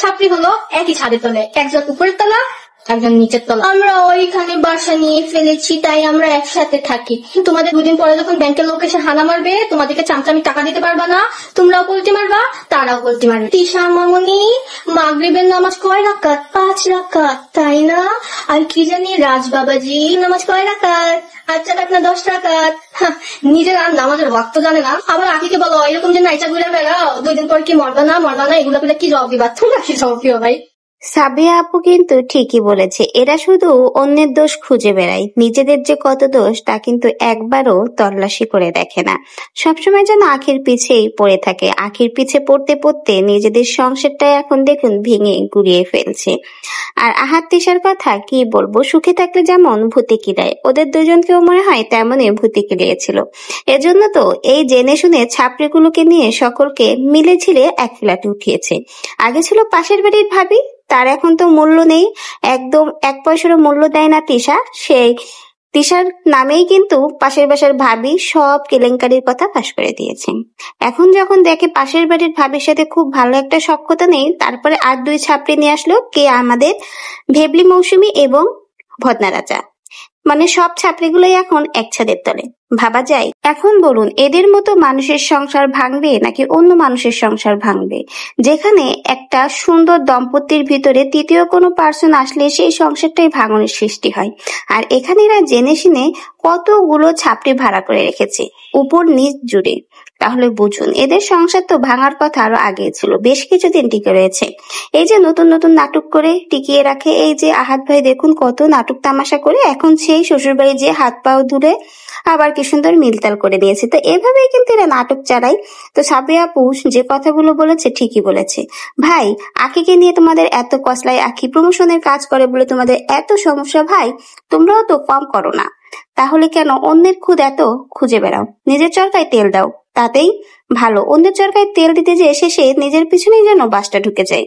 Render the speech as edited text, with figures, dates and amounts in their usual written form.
ছাত্রী হলো একই ছাদের তলে, একজন উপরের তলা একজন নিচের তলা। আমরা ওইখানে বাসা নিয়ে ফেলেছি, তাই আমরা একসাথে থাকি। তোমাদের দুদিন পরে যখন ব্যাংকের লোক এসে হানা মারবে, তোমাদেরকে চামচামি টাকা দিতে পারবা না, তোমরাও পল্টি মারবা, তারাও পল্টি মারবে। তিশা মামনি, মাগরিবের নামাজ কয় রাকাত? 5 রাকাত, তাই না? আর কি জানি রাজ বাবাজি নামাজ কয় রাকাত? 8 রাকাত না 10 রাকাত? নিজের আর নামাজের ওয়াক্ত জানে না, আবার আকিকে বলো এরকম যে নাইচা ঘুরে বেড়াও, 2 দিন পর কি মরবা না এগুলো কি জবাব দিবা? তোমরা কি জবাব দিও ভাই? সাবিয়া আপু কিন্তু ঠিকই বলেছে, এরা শুধু অন্যের দোষ খুঁজে বেড়ায়, নিজেদের যে কত দোষ তা কিন্তু একবারও তল্লাশি করে দেখে না। সবসময় যেন আখির পিছেই পড়ে থাকে, আখির পিছে পড়তে পড়তে নিজেদের সংসারটাই এখন দেখুন ভেঙে গুড়িয়ে ফেলছে। আর আহাত তিশার কথা কি বলবো, সুখে থাকলে যেমন ভূতে কিলায়, ওদের দুজনকেও মনে হয় তেমনই ভূতে কিলিয়েছিল। এজন্য তো এই জেনে শুনে ছাপড়িগুলোকে নিয়ে সকলকে মিলে ঝিলে এক ফ্ল্যাটে উঠিয়েছে। আগে ছিল পাশের বাড়ির ভাবি, তার এখন তো মূল্য নেই, একদম 1 পয়সারও মূল্য দেয় না তিশা। সেই তিশার নামেই কিন্তু পাশের বাসার ভাবি সব কেলেঙ্কারির কথা ফাঁস করে দিয়েছে। এখন যখন দেখে পাশের বাড়ির ভাবির সাথে খুব ভালো একটা সখ্যতা নেই, তারপরে আর 2 ছাপড়ি নিয়ে আসলো, কে আমাদের ভেবলি মৌসুমী এবং ভদনা রাজা। মানে সব ছাত্রীগুলোই এখন এক ছাদের তলে। ভাবা যায়, এখন বলুন এদের মতো মানুষের সংসার ভাঙবে নাকি অন্য মানুষের সংসার ভাঙবে? যেখানে একটা সুন্দর দম্পতির ভিতরে তৃতীয় কোনো পার্সন আসলে সেই সংসারটাই ভাঙনের সৃষ্টি হয়। আর এখানে এরা জেনে শুনে কতগুলো ছাপড়ি ভাড়া করে রেখেছে উপর নিচ জুড়ে। তাহলে বুঝুন এদের সংসার তো ভাঙার কথা আরো আগে ছিল, বেশ কিছুদিন টিকে রয়েছে। এই যে নতুন নতুন নাটক করে টিকিয়ে রাখে, এই যে আহাত ভাই দেখুন কত নাটক তামাশা করে এখন সেই শ্বশুর বাড়ি যে হাত পাও ধুলে আবার কি সুন্দর মিলতাল করে দিয়েছে। তো এভাবেই কিন্তু এরা নাটক চালায়। তো সাবিয়া আপু যে কথাগুলো বলেছে ঠিকই বলেছে। ভাই আখিকে নিয়ে তোমাদের এত কসলাই, আখি প্রমোশনের কাজ করে বলে তোমাদের এত সমস্যা, ভাই তোমরাও তো কম করো না, তাহলে কেন অন্যের খুদ এত খুঁজে বেড়াও? নিজের চরকায় তেল দাও, তাতেই ভালো। অন্যের চরকায় তেল দিতে যেয়ে শেষে নিজের পিছনেই যেন বাসটা ঢুকে যায়।